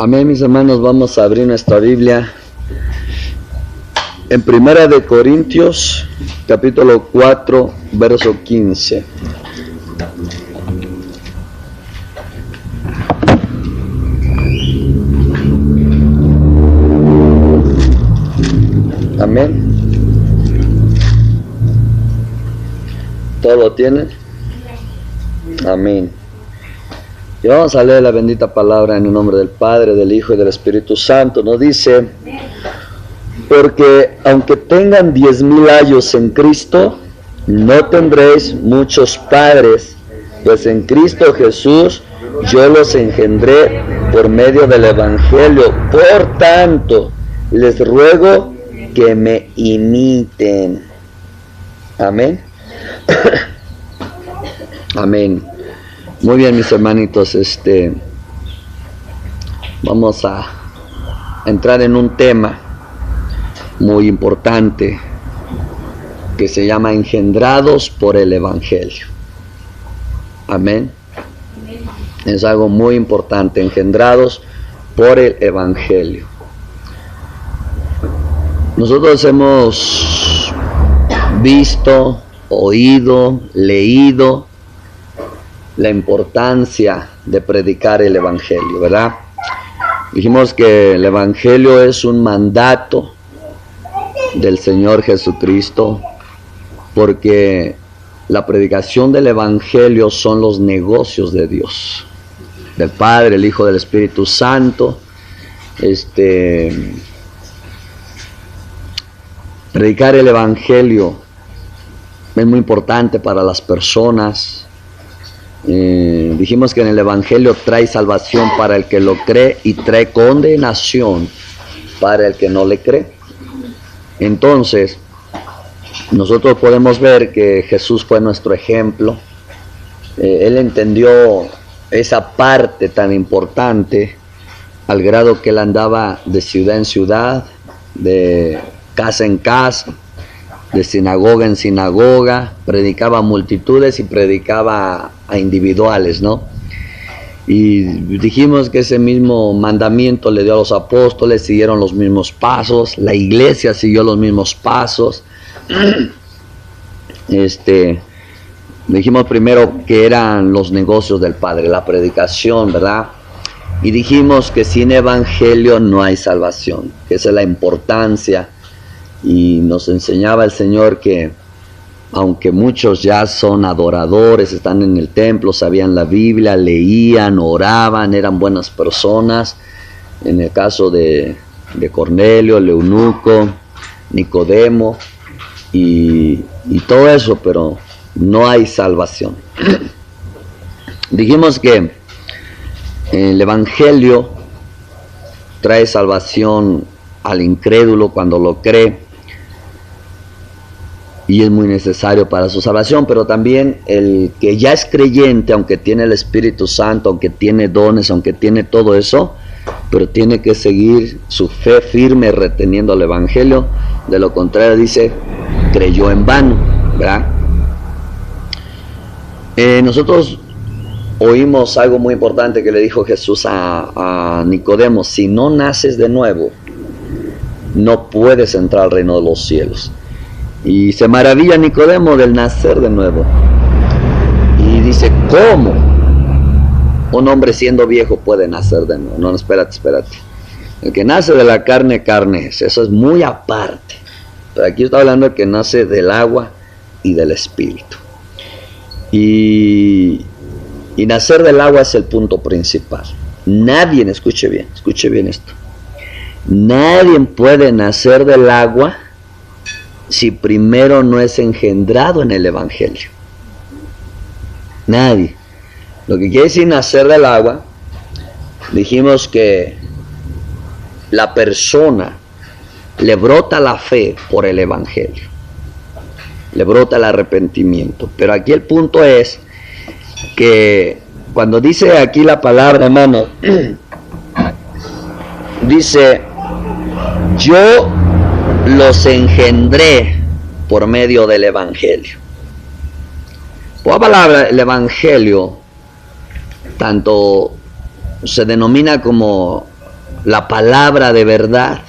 Amén, mis hermanos, vamos a abrir nuestra Biblia en Primera de Corintios, capítulo 4, verso 15. Amén. ¿Todo lo tienen? Amén. Y vamos a leer la bendita palabra en el nombre del Padre, del Hijo y del Espíritu Santo. Nos dice: porque aunque tengan 10,000 años en Cristo, no tendréis muchos padres, pues en Cristo Jesús yo los engendré por medio del Evangelio. Por tanto, les ruego que me imiten. Amén. Amén. Muy bien, mis hermanitos, vamos a entrar en un tema muy importante que se llama engendrados por el Evangelio. Amén. Es algo muy importante, engendrados por el Evangelio. Nosotros hemos visto, oído, leído la importancia de predicar el Evangelio, ¿verdad? Dijimos que el Evangelio es un mandato del Señor Jesucristo, porque la predicación del Evangelio son los negocios de Dios, del Padre, el Hijo, del Espíritu Santo. Predicar el Evangelio es muy importante para las personas. Dijimos que en el Evangelio trae salvación para el que lo cree y trae condenación para el que no le cree. Entonces, nosotros podemos ver que Jesús fue nuestro ejemplo. Él entendió esa parte tan importante al grado que él andaba de ciudad en ciudad, de casa en casa, de sinagoga en sinagoga, predicaba a multitudes y predicaba a individuales, ¿no? Y dijimos que ese mismo mandamiento le dio a los apóstoles, siguieron los mismos pasos, la iglesia siguió los mismos pasos. Dijimos primero que eran los negocios del Padre, la predicación, ¿verdad? Y dijimos que sin evangelio no hay salvación, que esa es la importancia. Y nos enseñaba el Señor que aunque muchos ya son adoradores, están en el templo, sabían la Biblia, leían, oraban, eran buenas personas, en el caso de Cornelio, el eunuco, Nicodemo y todo eso, pero no hay salvación. Dijimos que el Evangelio trae salvación al incrédulo cuando lo cree, y es muy necesario para su salvación, pero también el que ya es creyente, aunque tiene el Espíritu Santo, aunque tiene dones, aunque tiene todo eso, pero tiene que seguir su fe firme reteniendo el Evangelio. De lo contrario, dice, creyó en vano, ¿verdad? Nosotros oímos algo muy importante que le dijo Jesús a Nicodemo: si no naces de nuevo, no puedes entrar al reino de los cielos. Y se maravilla Nicodemo del nacer de nuevo. Y dice: ¿cómo un hombre siendo viejo puede nacer de nuevo? No, espérate. El que nace de la carne, carne es. Eso es muy aparte. Pero aquí está hablando de que nace del agua y del Espíritu. Y nacer del agua es el punto principal. Nadie, escuche bien esto. Nadie puede nacer del agua si primero no es engendrado en el Evangelio. Nadie. Lo que quiere decir nacer del agua, dijimos que la persona le brota la fe por el Evangelio, le brota el arrepentimiento. Pero aquí el punto es que cuando dice aquí la palabra, hermano, dice: yo los engendré por medio del Evangelio. Por la palabra, el Evangelio tanto se denomina como la palabra de verdad,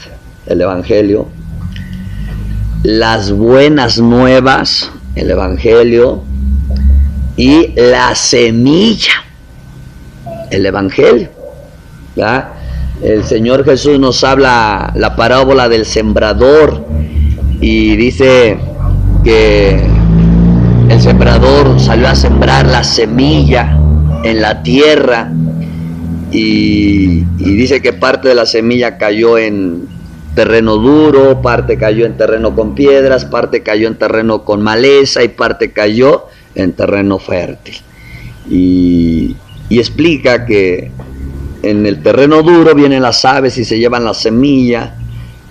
el Evangelio, las buenas nuevas, el Evangelio, y la semilla, el Evangelio. ¿Verdad? El Señor Jesús nos habla la parábola del sembrador y dice que el sembrador salió a sembrar la semilla en la tierra y dice que parte de la semilla cayó en terreno duro, parte cayó en terreno con piedras, parte cayó en terreno con maleza y parte cayó en terreno fértil. Y explica que en el terreno duro vienen las aves y se llevan la semilla.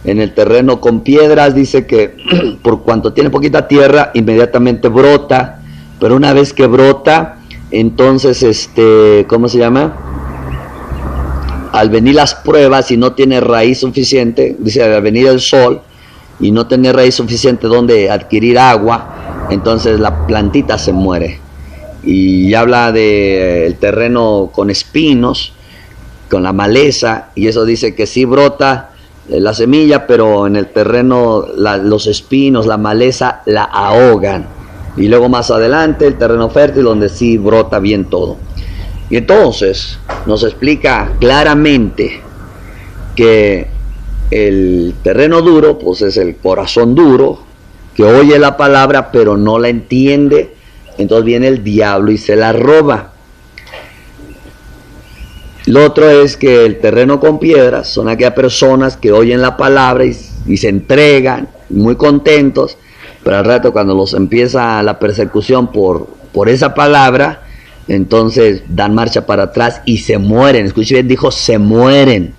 En el terreno con piedras dice que por cuanto tiene poquita tierra, inmediatamente brota. Pero una vez que brota, entonces, ¿cómo se llama? Al venir las pruebas y no tiene raíz suficiente, dice, al venir el sol y no tener raíz suficiente donde adquirir agua, entonces la plantita se muere. Y habla del terreno con espinos, con la maleza, y eso dice que sí brota la semilla, pero en el terreno los espinos, la maleza la ahogan. Y luego más adelante el terreno fértil donde sí brota bien todo. Y entonces nos explica claramente que el terreno duro pues es el corazón duro, que oye la palabra pero no la entiende, entonces viene el diablo y se la roba. Lo otro es que el terreno con piedras son aquellas personas que oyen la palabra y se entregan muy contentos, pero al rato cuando los empieza la persecución por esa palabra, entonces dan marcha para atrás y se mueren. Escuche bien, dijo se mueren.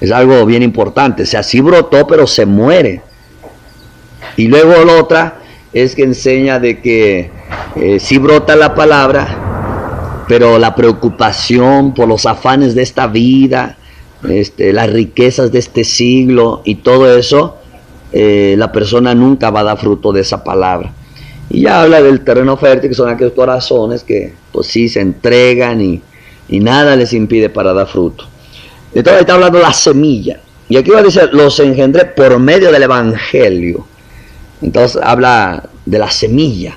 Es algo bien importante. O sea, sí brotó, pero se muere. Y luego la otra es que enseña de que sí brota la palabra, pero la preocupación por los afanes de esta vida, las riquezas de este siglo y todo eso, la persona nunca va a dar fruto de esa palabra. Y ya habla del terreno fértil, que son aquellos corazones que pues sí se entregan y nada les impide para dar fruto. Entonces está hablando de la semilla. Y aquí va a decir, los engendré por medio del Evangelio. Entonces habla de la semilla.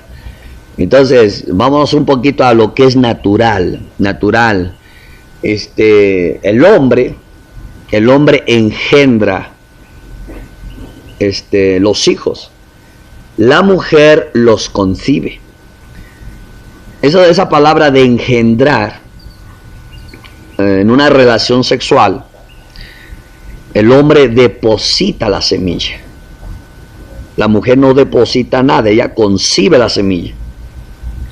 Entonces vamos un poquito a lo que es natural. El hombre engendra los hijos. La mujer los concibe. Esa palabra de engendrar en una relación sexual, el hombre deposita la semilla. La mujer no deposita nada, ella concibe la semilla.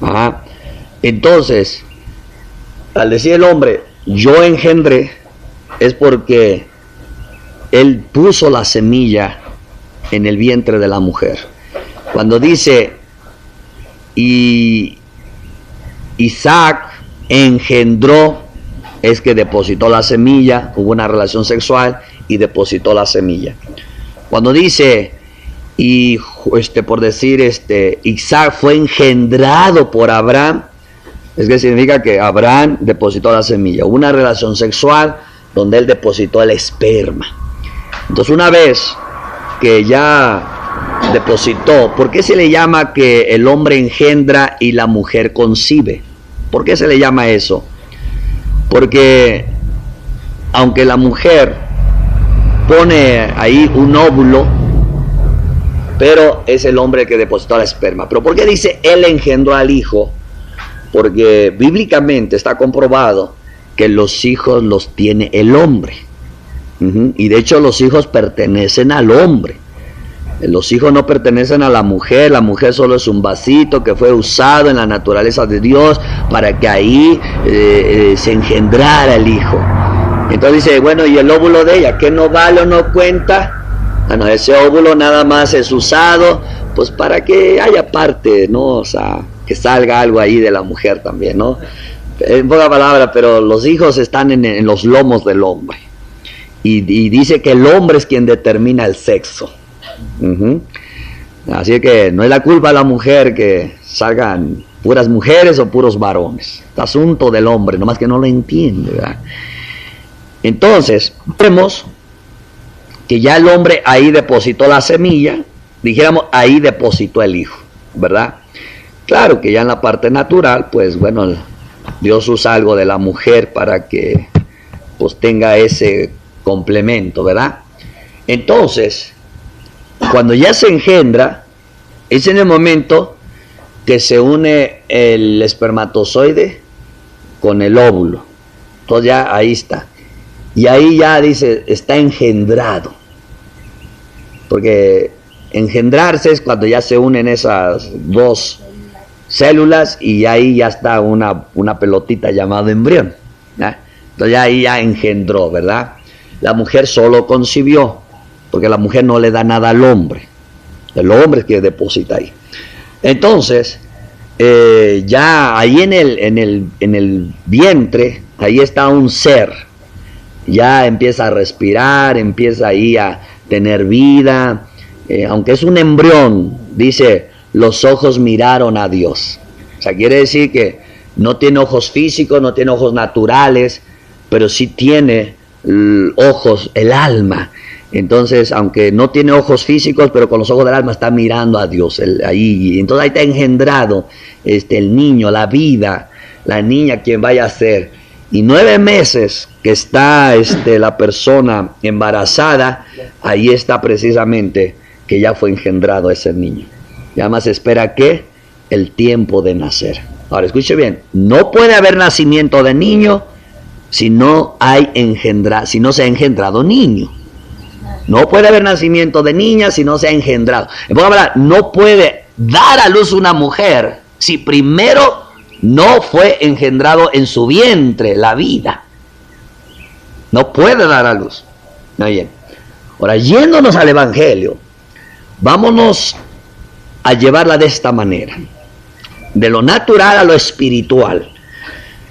Ajá. Entonces, al decir el hombre, yo engendré, es porque él puso la semilla en el vientre de la mujer. Cuando dice, y Isaac engendró, es que depositó la semilla, hubo una relación sexual y depositó la semilla. Cuando dice, y por decir, Isaac fue engendrado por Abraham, es que significa que Abraham depositó la semilla. Hubo una relación sexual donde él depositó el esperma. Entonces, una vez que ya depositó, ¿por qué se le llama que el hombre engendra y la mujer concibe? ¿Por qué se le llama eso? Porque aunque la mujer pone ahí un óvulo, pero es el hombre que depositó la esperma. ¿Pero por qué dice él engendró al hijo? Porque bíblicamente está comprobado que los hijos los tiene el hombre. Y de hecho los hijos pertenecen al hombre. Los hijos no pertenecen a la mujer solo es un vasito que fue usado en la naturaleza de Dios para que ahí se engendrara el hijo. Entonces dice, bueno, ¿y el óvulo de ella? ¿Qué no vale o no cuenta? Bueno, ese óvulo nada más es usado pues para que haya parte, ¿no? O sea, que salga algo ahí de la mujer también, ¿no? En poca palabra, pero los hijos están en los lomos del hombre. Y dice que el hombre es quien determina el sexo. Así que no es la culpa de la mujer que salgan puras mujeres o puros varones. Es asunto del hombre, nomás que no lo entiende, ¿verdad? Entonces, vemos que ya el hombre ahí depositó la semilla, dijéramos, ahí depositó el hijo, ¿verdad? Claro que ya en la parte natural, pues bueno, Dios usa algo de la mujer para que pues tenga ese complemento, ¿verdad? Entonces, cuando ya se engendra, es en el momento que se une el espermatozoide con el óvulo. Entonces ya ahí está. Y ahí ya dice, está engendrado. Porque engendrarse es cuando ya se unen esas dos células y ahí ya está una pelotita llamada embrión, ¿ya? Entonces ahí ya engendró, ¿verdad? La mujer solo concibió, porque la mujer no le da nada al hombre. El hombre es que deposita ahí. Entonces, ya ahí en el vientre, ahí está un ser. Ya empieza a respirar, empieza ahí a tener vida. Aunque es un embrión, dice, los ojos miraron a Dios. O sea, quiere decir que no tiene ojos físicos, no tiene ojos naturales, pero sí tiene ojos, el alma. Entonces, aunque no tiene ojos físicos, pero con los ojos del alma está mirando a Dios. Ahí. Entonces ahí está engendrado el niño, la vida, la niña quien vaya a ser. Y 9 meses que está la persona embarazada, ahí está precisamente que ya fue engendrado ese niño. Ya más espera que el tiempo de nacer. Ahora, escuche bien, no puede haber nacimiento de niño si no se ha engendrado niño. No puede haber nacimiento de niña si no se ha engendrado. En pocas palabras, no puede dar a luz una mujer si primero no fue engendrado en su vientre la vida. No puede dar a luz. Bien. Ahora, yéndonos al Evangelio, vámonos a llevarla de esta manera. De lo natural a lo espiritual.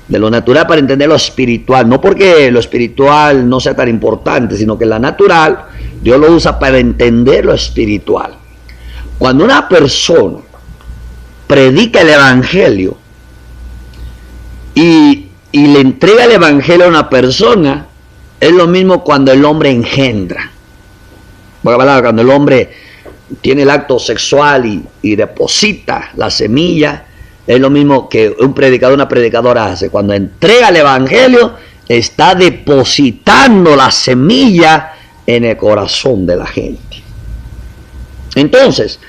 De lo natural para entender lo espiritual. No porque lo espiritual no sea tan importante, sino que la natural Dios lo usa para entender lo espiritual. Cuando una persona predica el Evangelio y le entrega el Evangelio a una persona, es lo mismo cuando el hombre engendra. Cuando el hombre tiene el acto sexual y deposita la semilla, es lo mismo que un predicador, una predicadora hace. Cuando entrega el Evangelio, está depositando la semilla en el corazón de la gente. Entonces,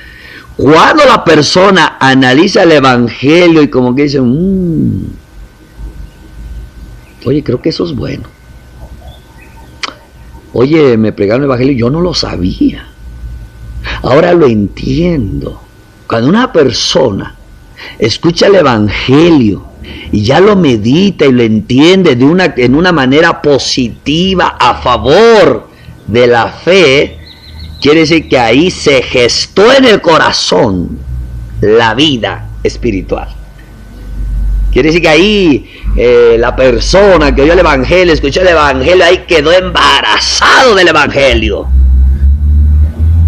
cuando la persona analiza el Evangelio y como que dice, oye, creo que eso es bueno. Oye, me pregaron el Evangelio y yo no lo sabía. Ahora lo entiendo. Cuando una persona escucha el Evangelio y ya lo medita y lo entiende en una manera positiva a favor de la fe, quiere decir que ahí se gestó en el corazón la vida espiritual. Quiere decir que ahí la persona que oyó el Evangelio, escuchó el Evangelio, ahí quedó embarazado del Evangelio.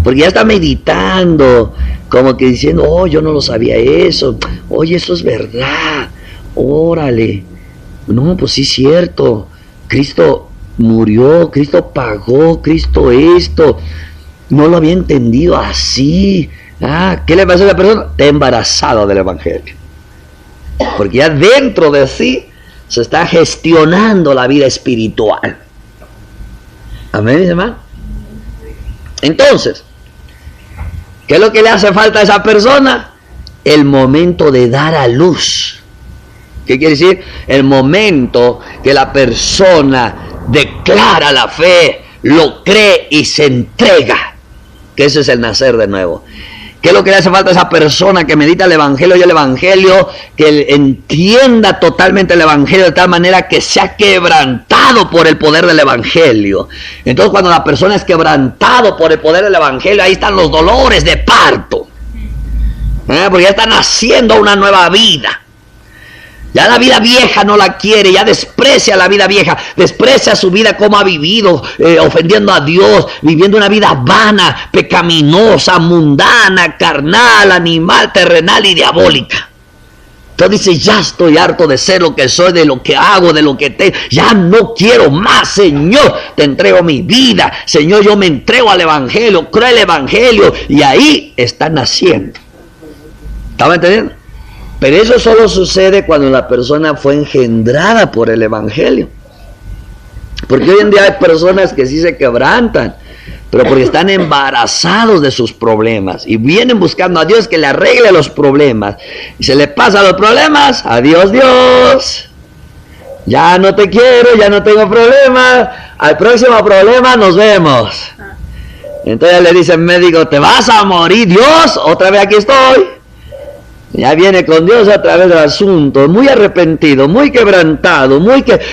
Porque ya está meditando, como que diciendo, oh, yo no lo sabía eso, oye, eso es verdad, órale, no, pues sí es cierto, Cristo murió, Cristo pagó, Cristo esto, no lo había entendido así. ¿Qué le pasó a la persona? Está embarazado del Evangelio. Porque ya dentro de sí se está gestionando la vida espiritual. Amén, hermano. Entonces, ¿qué es lo que le hace falta a esa persona? El momento de dar a luz. ¿Qué quiere decir? El momento que la persona declara la fe, lo cree y se entrega. Que ese es el nacer de nuevo. ¿Qué es lo que le hace falta a esa persona que medita el Evangelio y el Evangelio? Que entienda totalmente el Evangelio de tal manera que sea quebrantado por el poder del Evangelio. Entonces, cuando la persona es quebrantado por el poder del Evangelio, ahí están los dolores de parto. Porque ya está naciendo una nueva vida. Ya la vida vieja no la quiere, ya desprecia la vida vieja, desprecia su vida como ha vivido, ofendiendo a Dios, viviendo una vida vana, pecaminosa, mundana, carnal, animal, terrenal y diabólica. Entonces dice, ya estoy harto de ser lo que soy, de lo que hago, de lo que tengo. Ya no quiero más, Señor. Te entrego mi vida. Señor, yo me entrego al Evangelio, creo el Evangelio. Y ahí está naciendo. ¿Estaba entendiendo? Pero eso solo sucede cuando la persona fue engendrada por el Evangelio. Porque hoy en día hay personas que sí se quebrantan, pero porque están embarazados de sus problemas y vienen buscando a Dios que le arregle los problemas. Y se le pasan los problemas, adiós Dios, ya no te quiero, ya no tengo problemas, al próximo problema nos vemos. Entonces le dice el médico, te vas a morir, Dios, otra vez aquí estoy. Ya viene con Dios a través del asunto, muy arrepentido, muy quebrantado,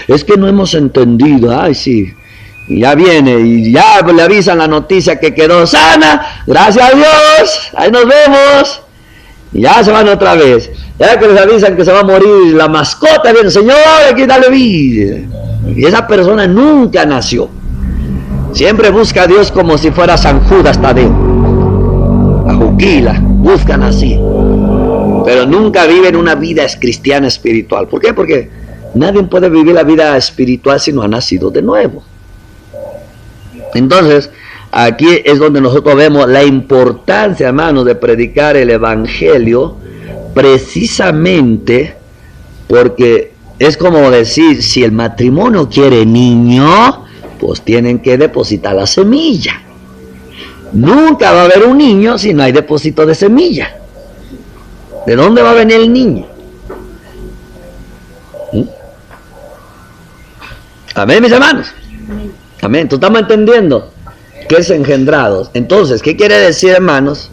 es que no hemos entendido, ay sí. Y ya viene y ya le avisan la noticia que quedó sana, gracias a Dios, ahí nos vemos. Y ya se van otra vez. Ya que les avisan que se va a morir la mascota, viene, Señor, aquí dale vida. Y esa persona nunca nació. Siempre busca a Dios como si fuera San Judas Tadeo. A Juquila, buscan así. Pero nunca viven una vida cristiana espiritual. ¿Por qué? Porque nadie puede vivir la vida espiritual si no ha nacido de nuevo. Entonces, aquí es donde nosotros vemos la importancia, hermanos, de predicar el Evangelio, precisamente porque es como decir, si el matrimonio quiere niño, pues tienen que depositar la semilla. Nunca va a haber un niño si no hay depósito de semilla. ¿De dónde va a venir el niño? Amén, mis hermanos. Amén. ¿Tú estamos entendiendo qué es engendrados? Entonces, ¿qué quiere decir, hermanos?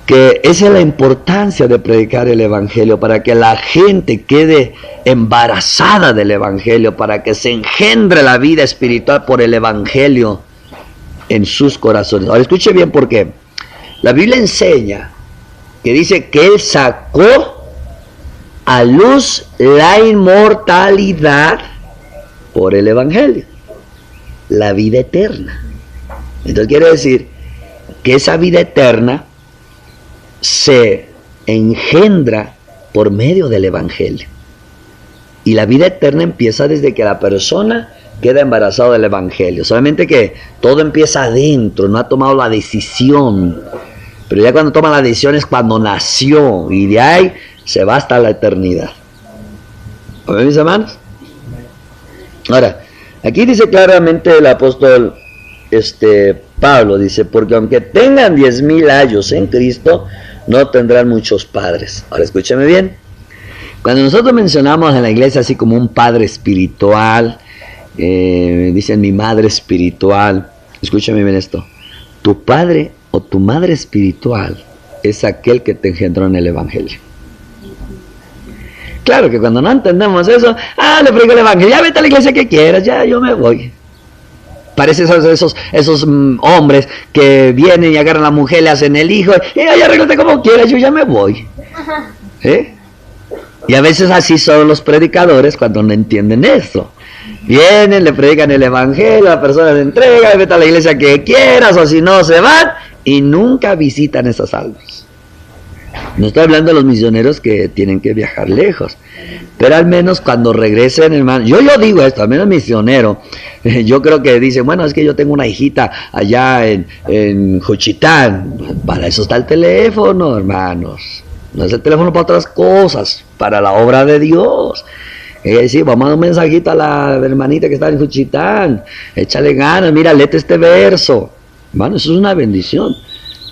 Que esa es la importancia de predicar el Evangelio, para que la gente quede embarazada del Evangelio, para que se engendre la vida espiritual por el Evangelio en sus corazones. Ahora escuche bien por qué. La Biblia enseña que dice que Él sacó a luz la inmortalidad por el Evangelio, la vida eterna. Entonces quiere decir que esa vida eterna se engendra por medio del Evangelio. Y la vida eterna empieza desde que la persona queda embarazada del Evangelio. Solamente que todo empieza adentro, no ha tomado la decisión. Pero ya cuando toma la decisión es cuando nació, y de ahí se va hasta la eternidad. ¿Ven, mis hermanos? Ahora, aquí dice claramente el apóstol Pablo, dice, porque aunque tengan 10,000 años en Cristo, no tendrán muchos padres. Ahora escúcheme bien. Cuando nosotros mencionamos en la iglesia así como un padre espiritual, dicen mi madre espiritual, escúchame bien esto, tu padre o tu madre espiritual es aquel que te engendró en el Evangelio. Claro que cuando no entendemos eso, le predico el Evangelio, ya vete a la iglesia que quieras, ya yo me voy. Parece esos hombres que vienen y agarran a la mujer, le hacen el hijo, y arréglate como quieras, yo ya me voy. Y a veces así son los predicadores cuando no entienden esto. Vienen, le predican el Evangelio, la persona se entrega, vete a la iglesia que quieras, o si no se van, y nunca visitan esas almas. No estoy hablando de los misioneros que tienen que viajar lejos, pero al menos cuando regresen, hermano, yo digo esto, al menos misionero, yo creo que dicen, bueno, es que yo tengo una hijita allá en Juchitán. Para eso está el teléfono, hermanos. No es el teléfono para otras cosas, para la obra de Dios. Sí, vamos a dar un mensajito a la hermanita que está en Juchitán, échale ganas, mira, léete este verso. Hermano, eso es una bendición.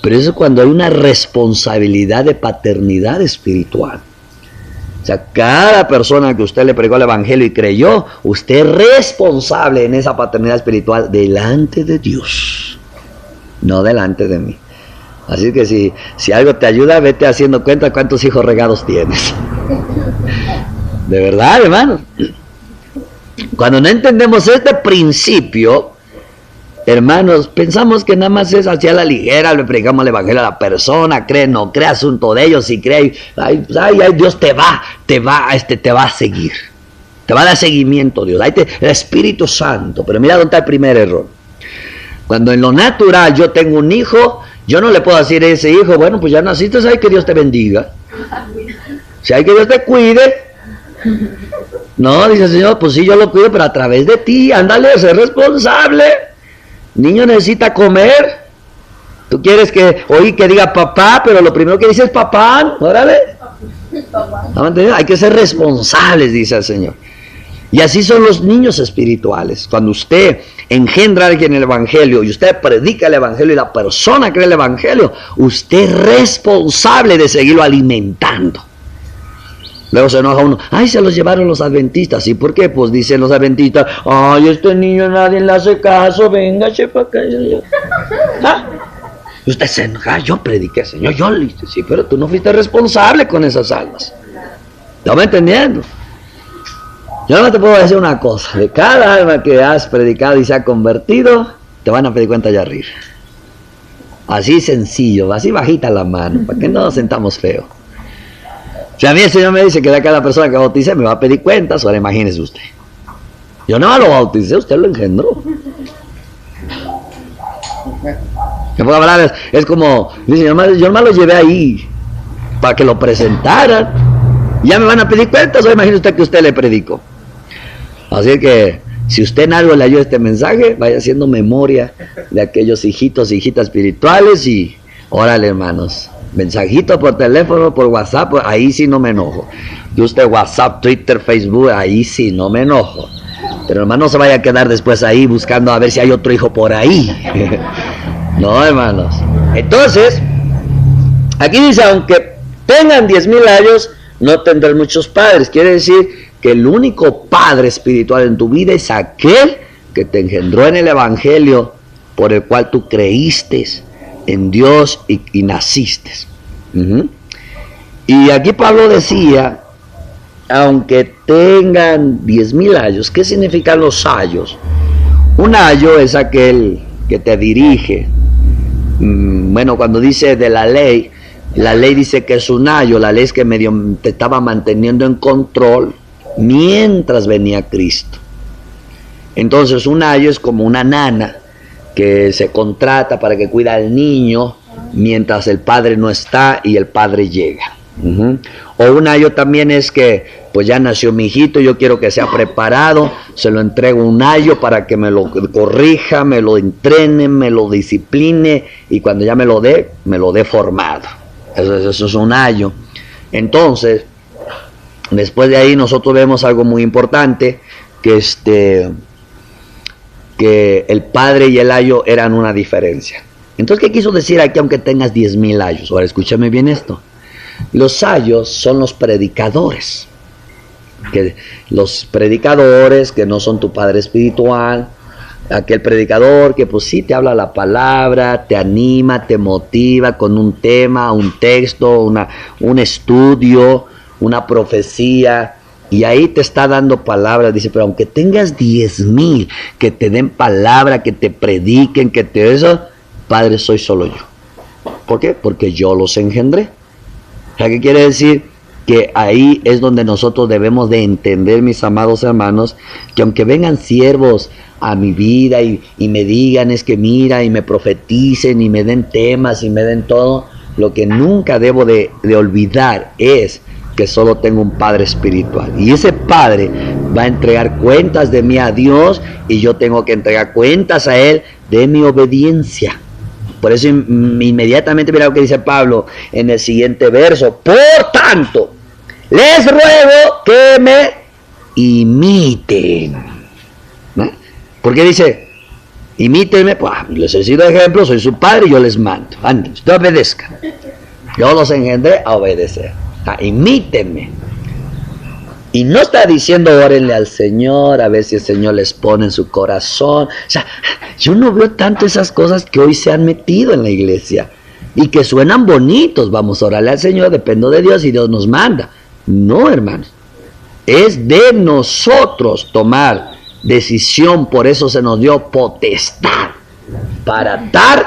Pero eso es cuando hay una responsabilidad de paternidad espiritual. O sea, cada persona que usted le predicó el Evangelio y creyó, usted es responsable en esa paternidad espiritual delante de Dios, no delante de mí. Así que si algo te ayuda, vete haciendo cuenta cuántos hijos regados tienes. De verdad, hermano. Cuando no entendemos este principio, hermanos, pensamos que nada más es hacia la ligera, le predicamos el Evangelio a la persona, cree, no cree, asunto de ellos, si cree, ay, Dios te va a seguir, te va a dar seguimiento, Dios, el Espíritu Santo. Pero mira dónde está el primer error. Cuando en lo natural yo tengo un hijo, yo no le puedo decir a ese hijo, bueno, pues ya naciste, sabes que Dios te bendiga. Si hay que Dios te cuide. No, dice el Señor, pues sí, yo lo cuido, pero a través de ti, ándale, sé responsable. Niño necesita comer. Tú quieres que oír que diga papá, pero lo primero que dice es papá, órale. ¿No me entiendes? Hay que ser responsables, dice el Señor. Y así son los niños espirituales. Cuando usted engendra a alguien en el Evangelio y usted predica el Evangelio y la persona cree el Evangelio, usted es responsable de seguirlo alimentando. Luego se enoja uno, ay, se los llevaron los adventistas. ¿Y por qué? Pues dicen los adventistas, ay, este niño nadie le hace caso, venga, para acá. ¿Ah? Y usted se enoja, yo prediqué, Señor, yo le dije, sí, pero tú no fuiste responsable con esas almas. ¿Estás me entendiendo? Yo no te puedo decir una cosa, de cada alma que has predicado y se ha convertido, te van a pedir cuenta allá arriba. Así sencillo, así bajita la mano, para que no nos sentamos feo. Si a mí el Señor me dice que de cada persona que bauticé me va a pedir cuentas, ahora imagínese usted. Yo no lo bauticé, usted lo engendró. En pocas palabras, es como, dice, yo nomás lo llevé ahí para que lo presentaran. Ya me van a pedir cuentas, o imagínese usted que usted le predicó. Así que, si usted en algo le ayuda este mensaje, vaya haciendo memoria de aquellos hijitos, hijitas espirituales y órale, hermanos. Mensajito por teléfono, por WhatsApp, ahí sí no me enojo. Y usted WhatsApp, Twitter, Facebook, ahí sí no me enojo. Pero hermano, no se vaya a quedar después ahí buscando a ver si hay otro hijo por ahí. No, hermanos. Entonces, aquí dice, aunque tengan 10,000 años, no tendrán muchos padres. Quiere decir que el único padre espiritual en tu vida es aquel que te engendró en el Evangelio, por el cual tú creíste en Dios y naciste. Y aquí Pablo decía, aunque tengan 10,000 años, ¿qué significan los ayos? Un ayo es aquel que te dirige. Bueno, cuando dice de la ley dice que es un ayo, la ley es que medio te estaba manteniendo en control mientras venía Cristo. Entonces un ayo es como una nana que se contrata para que cuida al niño mientras el padre no está y el padre llega. O un ayo también es que pues ya nació mi hijito, yo quiero que sea preparado, se lo entrego un ayo para que me lo corrija, me lo entrene, me lo discipline y cuando ya me lo dé formado. Eso es un ayo. Entonces, después de ahí nosotros vemos algo muy importante, que el padre y el ayo eran una diferencia. Entonces, ¿qué quiso decir aquí aunque tengas 10,000 ayos? Ahora, escúchame bien esto. Los ayos son los predicadores. Los predicadores que no son tu padre espiritual, aquel predicador que pues sí te habla la palabra, te anima, te motiva con un tema, un texto, un estudio, una profecía, y ahí te está dando palabras. Dice, pero aunque tengas 10,000 que te den palabra, que te prediquen, que te eso, padre soy solo yo. ¿Por qué? Porque yo los engendré. O sea, ¿qué quiere decir? Que ahí es donde nosotros debemos de entender, mis amados hermanos, que aunque vengan siervos a mi vida y me digan, es que mira, y me profeticen, y me den temas, y me den todo, lo que nunca debo de olvidar es que solo tengo un padre espiritual. Y ese padre va a entregar cuentas de mí a Dios, y yo tengo que entregar cuentas a Él de mi obediencia. Por eso inmediatamente mira lo que dice Pablo en el siguiente verso. Por tanto, les ruego que me imiten. ¿No? ¿Por qué dice? Imítenme, pues les he sido ejemplo, soy su padre y yo les mando. Anden, ustedes obedezcan. Yo los engendré a obedecer. Imítenme. Y no está diciendo órenle al Señor, a ver si el Señor les pone en su corazón. O sea, yo no veo tanto esas cosas que hoy se han metido en la iglesia y que suenan bonitos. Vamos a orarle al Señor, dependo de Dios y Dios nos manda. No, hermanos. Es de nosotros tomar decisión, por eso se nos dio potestad para atar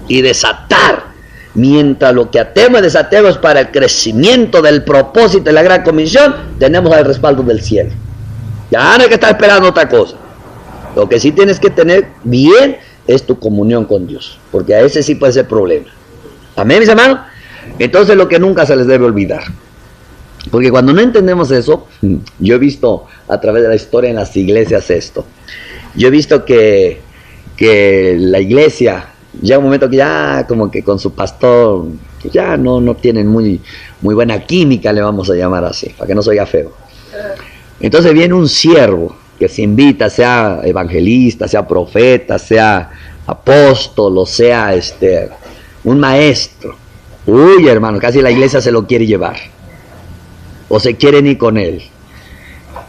y desatar. Mientras lo que atemos y desatemos para el crecimiento del propósito de la gran comisión, tenemos el respaldo del cielo. Ya no hay que estar esperando otra cosa. Lo que sí tienes que tener bien es tu comunión con Dios, porque a ese sí puede ser problema. Amén, mis hermanos. Entonces, lo que nunca se les debe olvidar Porque cuando no entendemos eso, yo he visto a través de la historia en las iglesias esto. Yo he visto que la iglesia, llega un momento que ya como que con su pastor, ya no tienen muy buena química, le vamos a llamar así, para que no se oiga feo. Entonces viene un siervo que se invita, sea evangelista, sea profeta, sea apóstol, o sea un maestro. Uy, hermano, casi la iglesia se lo quiere llevar. O se quieren ir con él.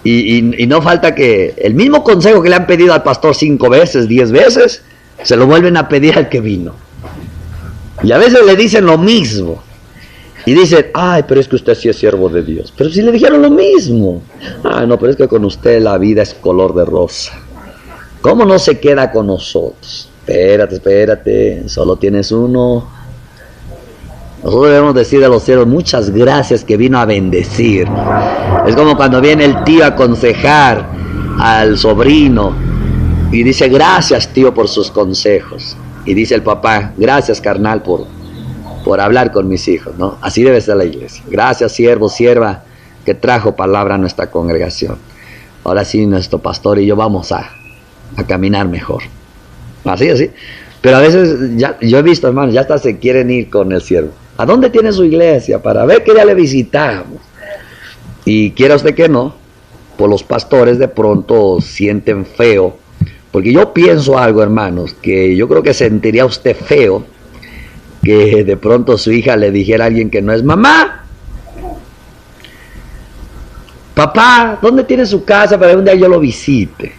Y no falta que el mismo consejo que le han pedido al pastor 5 veces, 10 veces, se lo vuelven a pedir al que vino. Y a veces le dicen lo mismo. Y dicen, ay, pero es que usted sí es siervo de Dios. Pero si le dijeron lo mismo. Ah, no, pero es que con usted la vida es color de rosa. ¿Cómo no se queda con nosotros? Espérate, solo tienes uno. Nosotros debemos decir a los siervos, muchas gracias que vino a bendecir. Es como cuando viene el tío a aconsejar al sobrino y dice, gracias tío por sus consejos. Y dice el papá, gracias carnal por hablar con mis hijos, ¿no? Así debe ser la iglesia. Gracias siervo, sierva, que trajo palabra a nuestra congregación. Ahora sí, nuestro pastor y yo vamos a caminar mejor. Así. Pero a veces, yo he visto, hermano, ya hasta se quieren ir con el siervo. ¿A dónde tiene su iglesia? Para ver que ya le visitamos. Y quiera usted que no, pues los pastores de pronto sienten feo. Porque yo pienso algo, hermanos, que yo creo que sentiría usted feo que de pronto su hija le dijera a alguien que no es mamá. Papá, ¿dónde tiene su casa para que un día yo lo visite?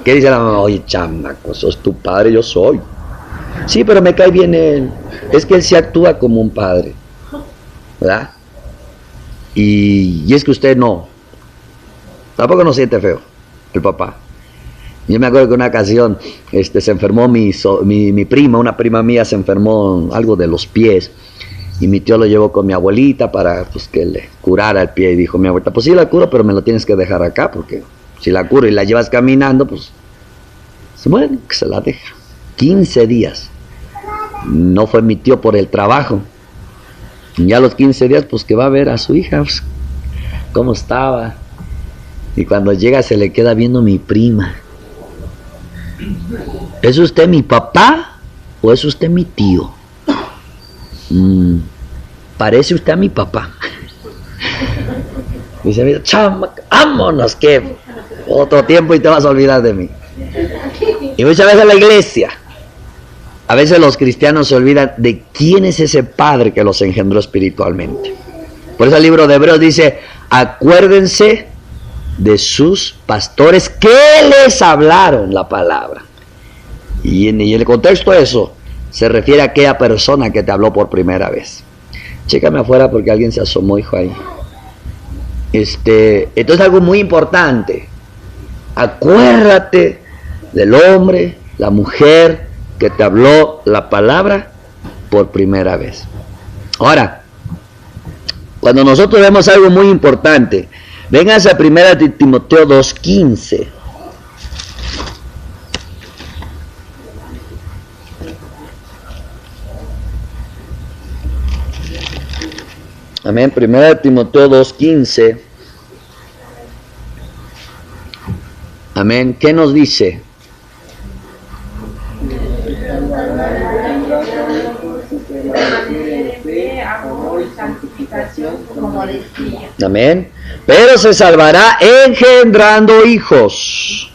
¿Qué dice la mamá? Oye, chamaco, sos tu padre, yo soy. Sí, pero me cae bien él. Es que él sí actúa como un padre, ¿verdad? Y es que usted no. Tampoco no siente feo, el papá. Yo me acuerdo que una ocasión se enfermó mi prima, una prima mía se enfermó algo de los pies. Y mi tío lo llevó con mi abuelita para pues, que le curara el pie. Y dijo mi abuelita, pues sí la curo, pero me lo tienes que dejar acá, porque si la curo y la llevas caminando, pues bueno, que se la deja. 15 días. No fue mi tío por el trabajo. Y ya a los 15 días, pues que va a ver a su hija, pues, cómo estaba. Y cuando llega se le queda viendo mi prima. ¿Es usted mi papá o es usted mi tío? Parece usted a mi papá. Dice, mira, chama, vámonos, que otro tiempo y te vas a olvidar de mí. Y muchas veces la iglesia, a veces los cristianos se olvidan de quién es ese padre que los engendró espiritualmente. Por eso el libro de Hebreos dice, acuérdense de sus pastores que les hablaron la palabra. Y en el contexto de eso se refiere a aquella persona que te habló por primera vez. Chécame afuera porque alguien se asomó, hijo, ahí. Entonces algo muy importante. Acuérdate del hombre, la mujer que te habló la palabra por primera vez. Ahora, cuando nosotros vemos algo muy importante, vénganse a 1 Timoteo 2:15. Amén. 1 Timoteo 2:15. Amén. ¿Qué nos dice? Amén. Pero se salvará engendrando hijos,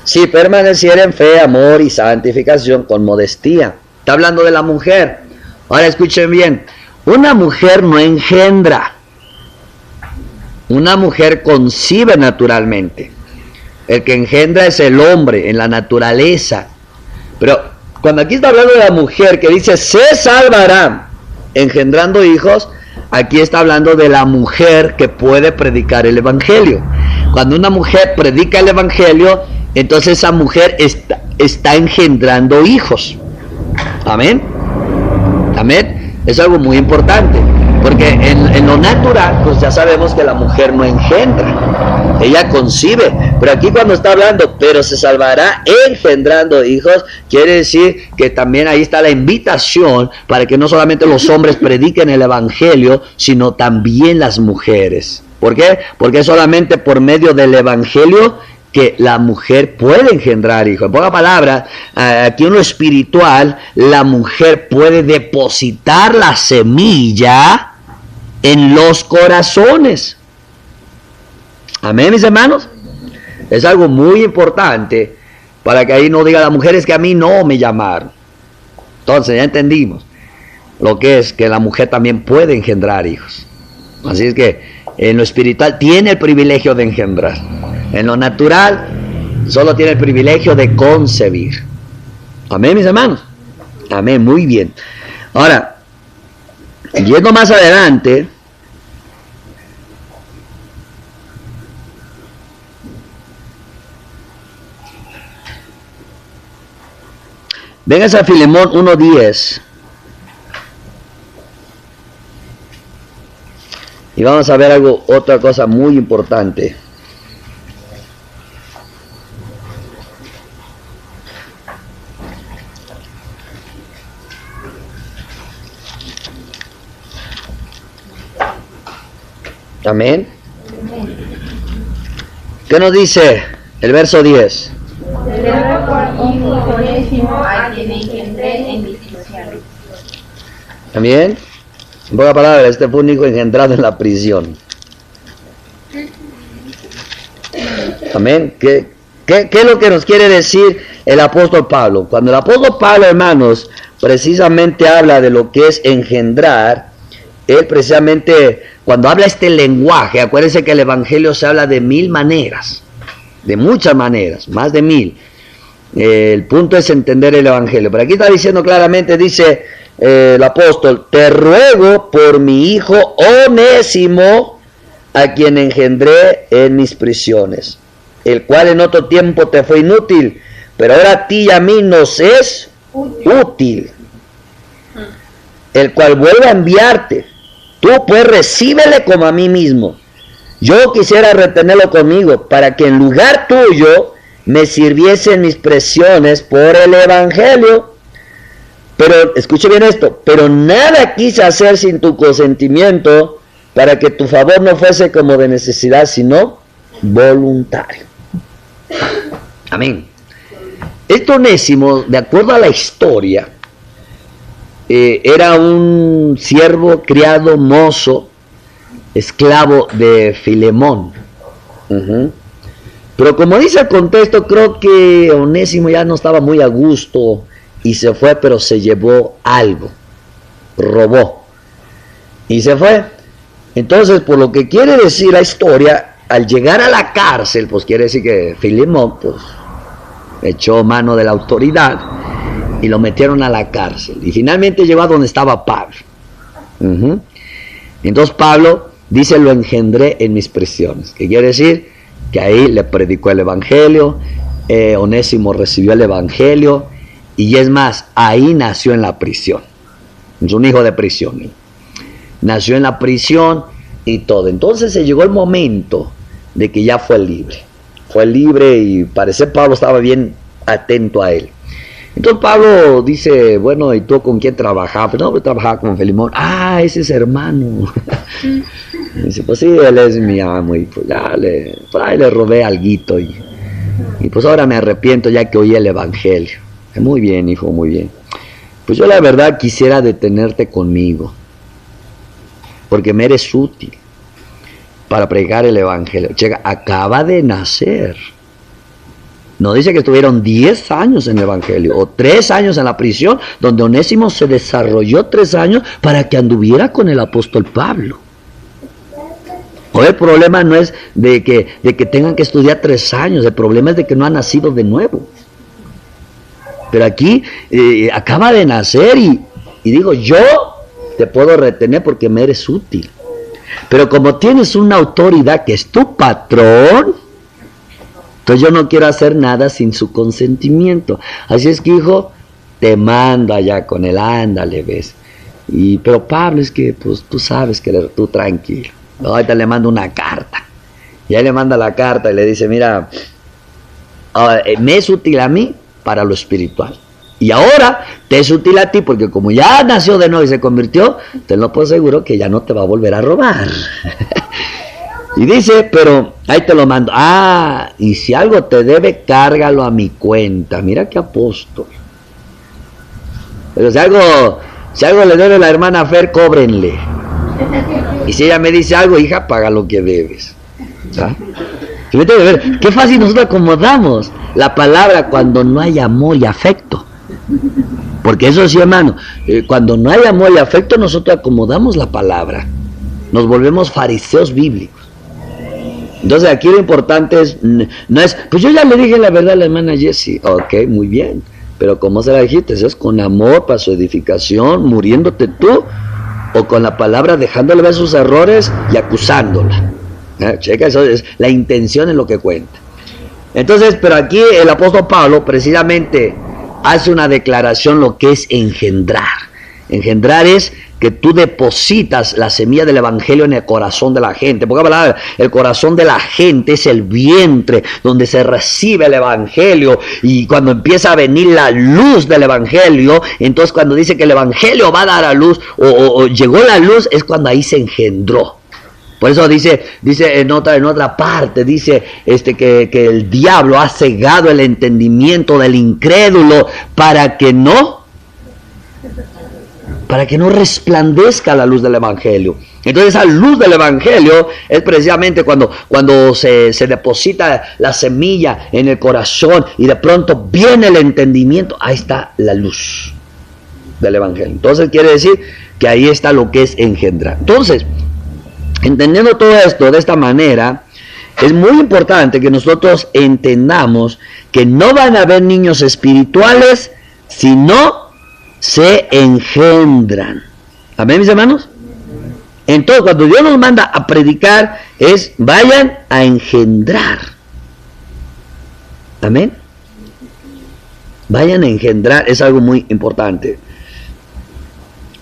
si permaneciera en fe, amor y santificación con modestia. Está hablando de la mujer. Ahora escuchen bien. Una mujer no engendra. Una mujer concibe naturalmente. El que engendra es el hombre en la naturaleza. Pero cuando aquí está hablando de la mujer que dice se salvará engendrando hijos, aquí está hablando de la mujer que puede predicar el evangelio. Cuando una mujer predica el evangelio, entonces esa mujer está engendrando hijos. Amén. Amén. Es algo muy importante, porque en lo natural, pues ya sabemos que la mujer no engendra, ella concibe, Pero aquí cuando está hablando, pero se salvará engendrando hijos, quiere decir que también ahí está la invitación para que no solamente los hombres prediquen el evangelio, sino también las mujeres. ¿Por qué? Porque es solamente por medio del evangelio que la mujer puede engendrar hijos. En pocas palabras, aquí en lo espiritual, la mujer puede depositar la semilla en los corazones. Amén, mis hermanos. Es algo muy importante para que ahí no diga la mujer es que a mí no me llamaron. Entonces ya entendimos lo que es que la mujer también puede engendrar hijos. Así es que en lo espiritual tiene el privilegio de engendrar. En lo natural, solo tiene el privilegio de concebir. Amén, mis hermanos. Amén, muy bien. Ahora, yendo más adelante, vengas a Filemón 1:10. Y vamos a ver otra cosa muy importante. Amén. ¿Qué nos dice el verso 10? Amén. En pocas palabras, este fue un hijo engendrado en la prisión. Amén. ¿Qué es lo que nos quiere decir el apóstol Pablo? Cuando el apóstol Pablo, hermanos, precisamente habla de lo que es engendrar, él precisamente, cuando habla este lenguaje, acuérdense que el evangelio se habla de 1000 maneras, de muchas maneras, más de 1000. El punto es entender el evangelio. Pero aquí está diciendo claramente, dice el apóstol, te ruego por mi hijo Onésimo, a quien engendré en mis prisiones, el cual en otro tiempo te fue inútil, pero ahora a ti y a mí nos es útil, el cual vuelve a enviarte. Tú pues recíbele como a mí mismo. Yo quisiera retenerlo conmigo, para que en lugar tuyo me sirviesen mis presiones por el evangelio. Pero, escuche bien esto, pero nada quise hacer sin tu consentimiento, para que tu favor no fuese como de necesidad, sino voluntario. Amén. Este Onésimo, de acuerdo a la historia, era un siervo, criado, mozo, esclavo de Filemón. Pero como dice el contexto, creo que Onésimo ya no estaba muy a gusto y se fue, pero se llevó algo, robó y se fue. Entonces, por lo que quiere decir la historia, al llegar a la cárcel, pues quiere decir que Filemón pues echó mano de la autoridad y lo metieron a la cárcel. Y finalmente llegó a donde estaba Pablo. Entonces Pablo dice, lo engendré en mis prisiones. ¿Qué quiere decir? Que ahí le predicó el evangelio, Onésimo recibió el evangelio, y es más, ahí nació en la prisión. Es un hijo de prisión. Nació en la prisión y todo. Entonces se llegó el momento de que ya fue libre. Fue libre y parece Pablo estaba bien atento a él. Entonces Pablo dice, bueno, ¿y tú con quién trabajabas? No, pues trabajaba con Filemón. Ah, ese es hermano. Dice, pues sí, él es mi amo. Y pues ya le robé alguito. Y pues ahora me arrepiento ya que oí el evangelio. Muy bien, hijo, muy bien. Pues yo la verdad quisiera detenerte conmigo, porque me eres útil para predicar el evangelio. Checa, acaba de nacer. No dice que estuvieron 10 años en el evangelio o 3 años en la prisión, donde Onésimo se desarrolló 3 años para que anduviera con el apóstol Pablo. Hoy el problema no es de que tengan que estudiar 3 años, el problema es de que no han nacido de nuevo. Pero aquí acaba de nacer y digo, yo te puedo retener porque me eres útil. Pero como tienes una autoridad que es tu patrón, entonces yo no quiero hacer nada sin su consentimiento. Así es que, hijo, te mando allá con él, ándale, ves. Pero Pablo, es que pues tú sabes que tú tranquilo. Ahorita le mando una carta Y ahí le manda la carta y le dice, mira, me es útil a mí para lo espiritual. Y ahora te es útil a ti porque como ya nació de nuevo y se convirtió, te lo puedo asegurar que ya no te va a volver a robar. Y dice, pero ahí te lo mando. Y si algo te debe, cárgalo a mi cuenta. Mira qué apóstol. Pero si algo le debe a la hermana Fer, cóbrenle. Y si ella me dice algo, hija, paga lo que debes. ¿Sabes? Qué fácil nosotros acomodamos la palabra cuando no hay amor y afecto. Porque eso sí, hermano, cuando no hay amor y afecto, nosotros acomodamos la palabra. Nos volvemos fariseos bíblicos. Entonces aquí lo importante es, no es, pues yo ya le dije la verdad a la hermana Jessie. Ok, muy bien. Pero ¿cómo se la dijiste? ¿Eso es con amor para su edificación, muriéndote tú? ¿O con la palabra dejándole ver sus errores y acusándola? Checa, eso es la intención en lo que cuenta. Entonces, pero aquí el apóstol Pablo precisamente hace una declaración lo que es engendrar. Engendrar es que tú depositas la semilla del evangelio en el corazón de la gente. Porque el corazón de la gente es el vientre donde se recibe el evangelio, y cuando empieza a venir la luz del evangelio, entonces cuando dice que el evangelio va a dar a luz o llegó la luz, es cuando ahí se engendró. Por eso dice en otra parte, dice que el diablo ha cegado el entendimiento del incrédulo para que no resplandezca la luz del evangelio. Entonces esa luz del evangelio es precisamente cuando se deposita la semilla en el corazón y de pronto viene el entendimiento. Ahí está la luz del evangelio. Entonces quiere decir que ahí está lo que es engendrar. Entonces, entendiendo todo esto de esta manera, es muy importante que nosotros entendamos que no van a haber niños espirituales si no se engendran. ¿Amén, mis hermanos? Entonces, cuando Dios nos manda a predicar, vayan a engendrar. ¿Amén? Vayan a engendrar, es algo muy importante.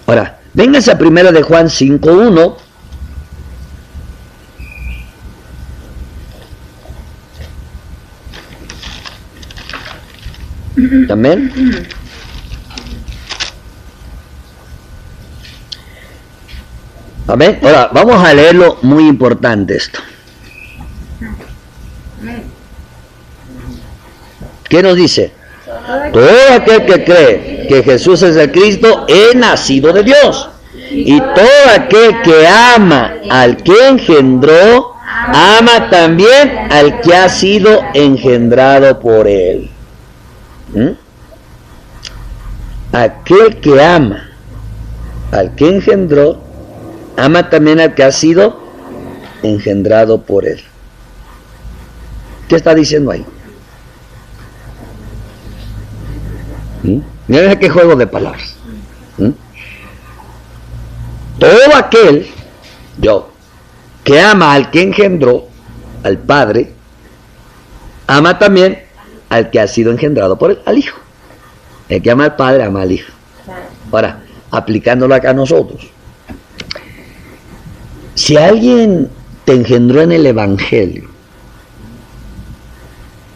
Ahora, vénganse a 1 de Juan 5:1. ¿Amén? Amén. Ahora, vamos a leerlo, muy importante esto. ¿Qué nos dice? Todo aquel que cree que Jesús es el Cristo es nacido de Dios. Y todo aquel que ama al que engendró, ama también al que ha sido engendrado por él. Aquel que ama al que engendró, ama también al que ha sido engendrado por él. ¿Qué está diciendo ahí? Miren qué juego de palabras. Todo aquel, que ama al que engendró, al Padre, ama también al que ha sido engendrado por él, al Hijo. El que ama al Padre, ama al Hijo. Ahora, aplicándolo acá a nosotros. Si alguien te engendró en el Evangelio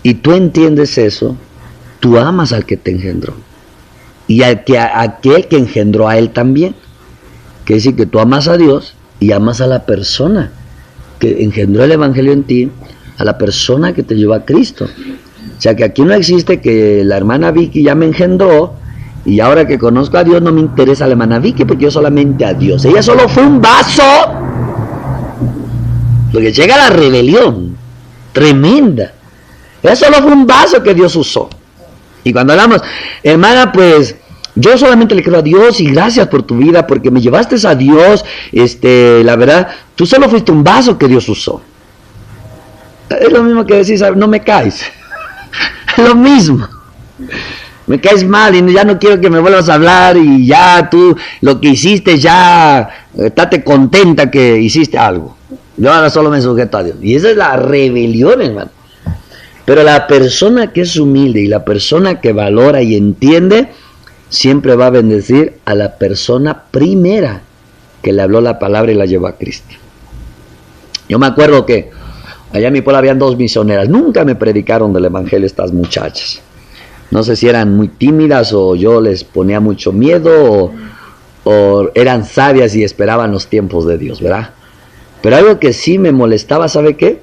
y tú entiendes eso, tú amas al que te engendró y aquel que engendró a él también. Quiere decir que tú amas a Dios y amas a la persona que engendró el Evangelio en ti, a la persona que te llevó a Cristo. O sea que aquí no existe que la hermana Vicky ya me engendró y ahora que conozco a Dios no me interesa la hermana Vicky porque yo solamente a Dios. Ella solo fue un vaso. Porque llega la rebelión tremenda. Ella solo fue un vaso que Dios usó. Y cuando hablamos, hermana, pues yo solamente le creo a Dios y gracias por tu vida porque me llevaste a Dios. La verdad, tú solo fuiste un vaso que Dios usó. Es lo mismo que decir, no me caes. Es lo mismo. Me caes mal y ya no quiero que me vuelvas a hablar y ya tú lo que hiciste ya, estate contenta que hiciste algo. Yo ahora solo me sujeto a Dios. Y esa es la rebelión, hermano. Pero la persona que es humilde y la persona que valora y entiende, siempre va a bendecir a la persona primera que le habló la palabra y la llevó a Cristo. Yo me acuerdo que Allá en mi pueblo habían 2 misioneras. Nunca me predicaron del evangelio estas muchachas. No sé si eran muy tímidas o yo les ponía mucho miedo o eran sabias y esperaban los tiempos de Dios, ¿verdad? Pero algo que sí me molestaba, ¿sabe qué?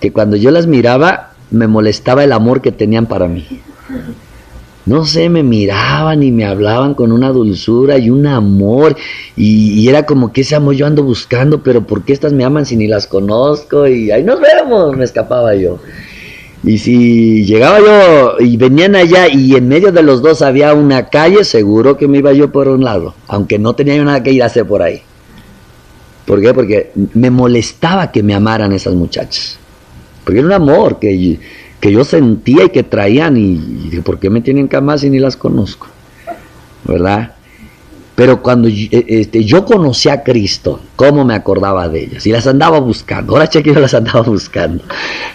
Que cuando yo las miraba, me molestaba el amor que tenían para mí. No sé, me miraban y me hablaban con una dulzura y un amor, y era como que ese amor yo ando buscando, pero ¿por qué estas me aman si ni las conozco? Y ahí nos vemos, me escapaba yo. Y si llegaba yo y venían allá y en medio de los dos había una calle, seguro que me iba yo por un lado, aunque no tenía yo nada que ir a hacer por ahí. ¿Por qué? Porque me molestaba que me amaran esas muchachas. Porque era un amor que yo sentía y que traían, y ¿por qué me tienen que amar si ni las conozco? ¿Verdad? Pero cuando yo conocí a Cristo, ¿cómo me acordaba de ellas? Y las andaba buscando. Ahora cheque, yo las andaba buscando.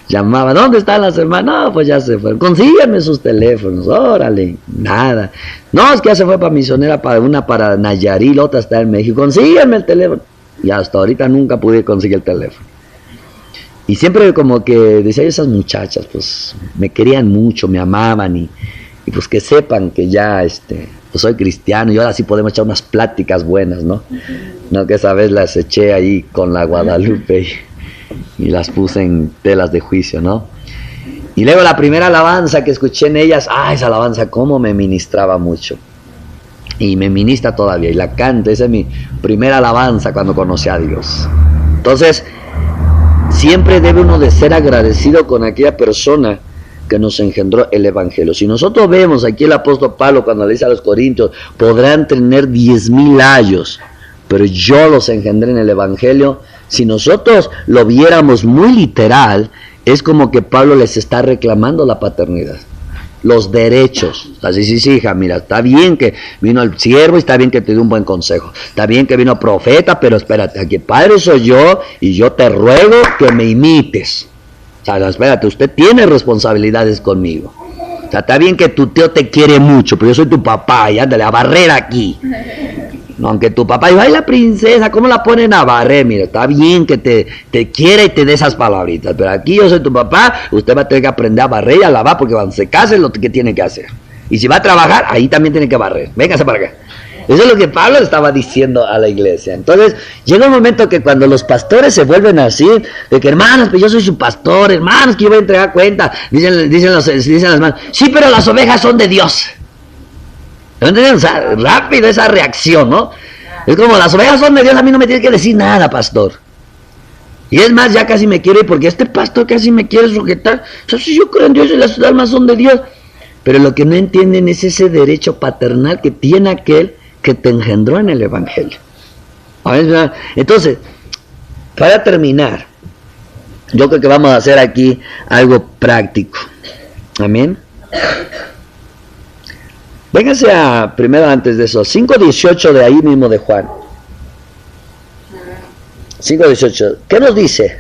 Llamaba, ¿dónde están las hermanas? No, pues ya se fueron. Consíganme sus teléfonos. Órale, nada. No, es que ya se fue para misionera, una para Nayarit, la otra está en México. Consíganme el teléfono. Y hasta ahorita nunca pude conseguir el teléfono. Y siempre como que decía, esas muchachas, pues me querían mucho, me amaban, y pues que sepan que ya pues soy cristiano y ahora sí podemos echar unas pláticas buenas, ¿no? No, que esa vez las eché ahí con la Guadalupe y las puse en telas de juicio, ¿no? Y luego la primera alabanza que escuché en ellas, esa alabanza cómo me ministraba mucho. Y me ministra todavía, y la canto, esa es mi primera alabanza cuando conocí a Dios. Entonces, siempre debe uno de ser agradecido con aquella persona que nos engendró el evangelio. Si nosotros vemos aquí el apóstol Pablo cuando le dice a los corintios, podrán tener 10,000 años, pero yo los engendré en el evangelio. Si nosotros lo viéramos muy literal, es como que Pablo les está reclamando la paternidad, los derechos. Así, sí, hija, mira, está bien que vino el siervo y está bien que te dio un buen consejo, está bien que vino profeta, pero espérate, aquí padre soy yo y yo te ruego que me imites. O sea, espérate, usted tiene responsabilidades conmigo. O sea, está bien que tu tío te quiere mucho, pero yo soy tu papá y ándale a barrer aquí. No, aunque tu papá diga, ay, la princesa, ¿cómo la ponen a barrer? Mira, está bien que te quiere y te dé esas palabritas, pero aquí yo soy tu papá, usted va a tener que aprender a barrer y a lavar, porque cuando se case es lo que tiene que hacer. Y si va a trabajar, ahí también tiene que barrer. Véngase para acá. Eso es lo que Pablo estaba diciendo a la iglesia. Entonces, llega un momento que cuando los pastores se vuelven así, de que hermanos, pues yo soy su pastor, hermanos, que yo voy a entregar cuenta, dicen las hermanas, sí, pero las ovejas son de Dios. ¿No entienden? O sea, rápido esa reacción, ¿no? Es como, las ovejas son de Dios, a mí no me tiene que decir nada, pastor. Y es más, ya casi me quiere, porque este pastor casi me quiere sujetar. O sea, si yo creo en Dios y las almas son de Dios. Pero lo que no entienden es ese derecho paternal que tiene aquel que te engendró en el evangelio. Entonces, para terminar, yo creo que vamos a hacer aquí algo práctico. Amén. Véngase a, primero antes de eso, 5:18 de ahí mismo de Juan. 5:18. ¿Qué nos dice?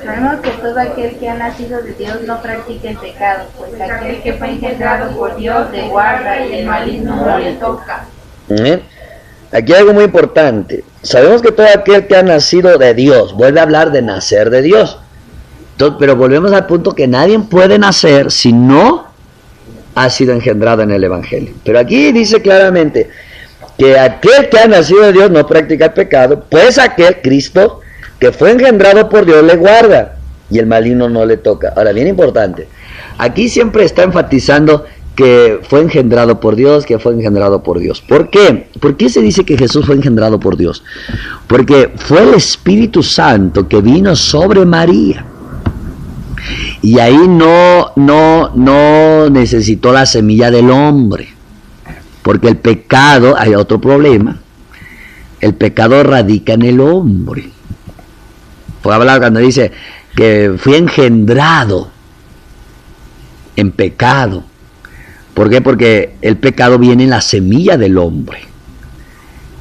Sabemos que todo aquel que ha nacido de Dios no practica el pecado, pues aquel que fue engendrado por Dios le guarda y el maligno no le toca. Aquí hay algo muy importante. Sabemos que todo aquel que ha nacido de Dios, vuelve a hablar de nacer de Dios. Entonces, pero volvemos al punto que nadie puede nacer si no ha sido engendrado en el evangelio. Pero aquí dice claramente que aquel que ha nacido de Dios no practica el pecado, pues aquel Cristo que fue engendrado por Dios le guarda y el maligno no le toca. Ahora, bien importante, aquí siempre está enfatizando que fue engendrado por Dios, que fue engendrado por Dios. ¿Por qué? ¿Por qué se dice que Jesús fue engendrado por Dios? Porque fue el Espíritu Santo que vino sobre María. Y ahí no necesitó la semilla del hombre. Porque el pecado, hay otro problema, el pecado radica en el hombre. Puedo hablar cuando dice que fui engendrado en pecado. ¿Por qué? Porque el pecado viene en la semilla del hombre.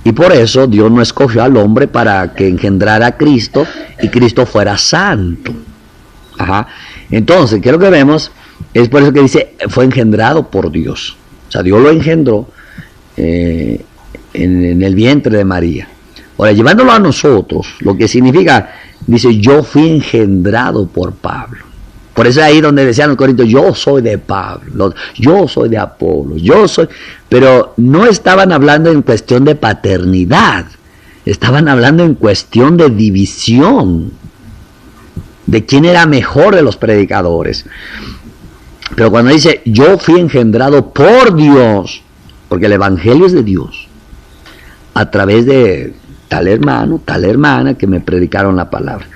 Y por eso Dios no escogió al hombre para que engendrara a Cristo y Cristo fuera santo. Ajá. Entonces, ¿qué es lo que vemos? Es por eso que dice, fue engendrado por Dios. O sea, Dios lo engendró en el vientre de María. Ahora, llevándolo a nosotros, lo que significa, dice, yo fui engendrado por Pablo. Por eso es ahí donde decían los corintios, yo soy de Pablo, yo soy de Apolo, yo soy... Pero no estaban hablando en cuestión de paternidad, estaban hablando en cuestión de división, de quién era mejor de los predicadores. Pero cuando dice, yo fui engendrado por Dios, porque el evangelio es de Dios, a través de tal hermano, tal hermana que me predicaron la palabra.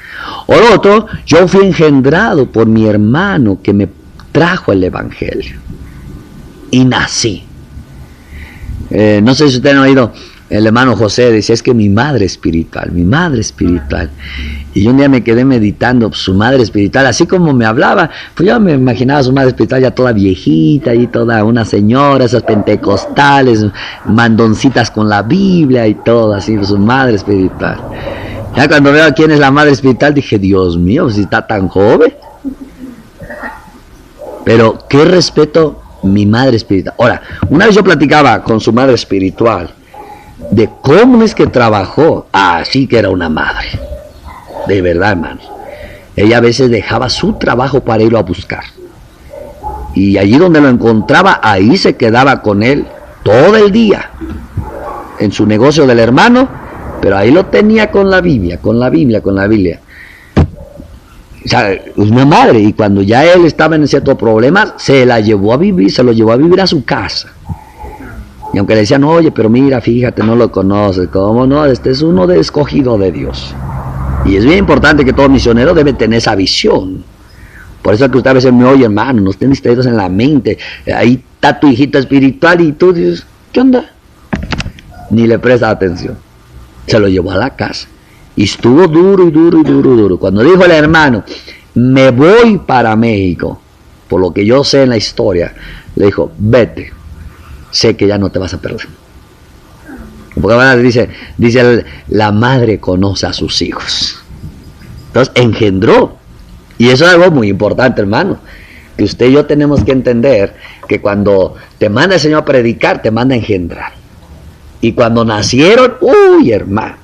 O lo otro, yo fui engendrado por mi hermano que me trajo el evangelio. Y nací. No sé si ustedes han oído, el hermano José dice, es que mi madre espiritual. Y yo un día me quedé meditando su madre espiritual, así como me hablaba, pues yo me imaginaba a su madre espiritual ya toda viejita y toda una señora, esas pentecostales, mandoncitas con la Biblia y todo, así, su madre espiritual. Ya cuando veo quién es la madre espiritual dije, Dios mío, si está tan joven. Pero qué respeto mi madre espiritual. Ahora, una vez yo platicaba con su madre espiritual de cómo es que trabajó. Sí que era una madre. De verdad, hermanos. Ella a veces dejaba su trabajo para irlo a buscar. Y allí donde lo encontraba, ahí se quedaba con él todo el día. En su negocio del hermano, pero ahí lo tenía con la Biblia. O sea, es una madre, y cuando ya él estaba en ciertos problemas, se lo llevó a vivir a su casa. Y aunque le decían, oye, pero mira, fíjate, no lo conoces, ¿cómo no? Este es uno de escogido de Dios. Y es bien importante que todo misionero debe tener esa visión. Por eso es que usted a veces me oye, hermano, no estén distraídos en la mente. Ahí está tu hijito espiritual y tú dices, ¿qué onda? Ni le presta atención. Se lo llevó a la casa. Y estuvo duro. Cuando dijo el hermano, me voy para México, por lo que yo sé en la historia, le dijo, vete, sé que ya no te vas a perder. Porque dice la madre conoce a sus hijos. Entonces engendró. Y eso es algo muy importante, hermano, que usted y yo tenemos que entender que cuando te manda el Señor a predicar, te manda a engendrar. Y cuando nacieron, hermano,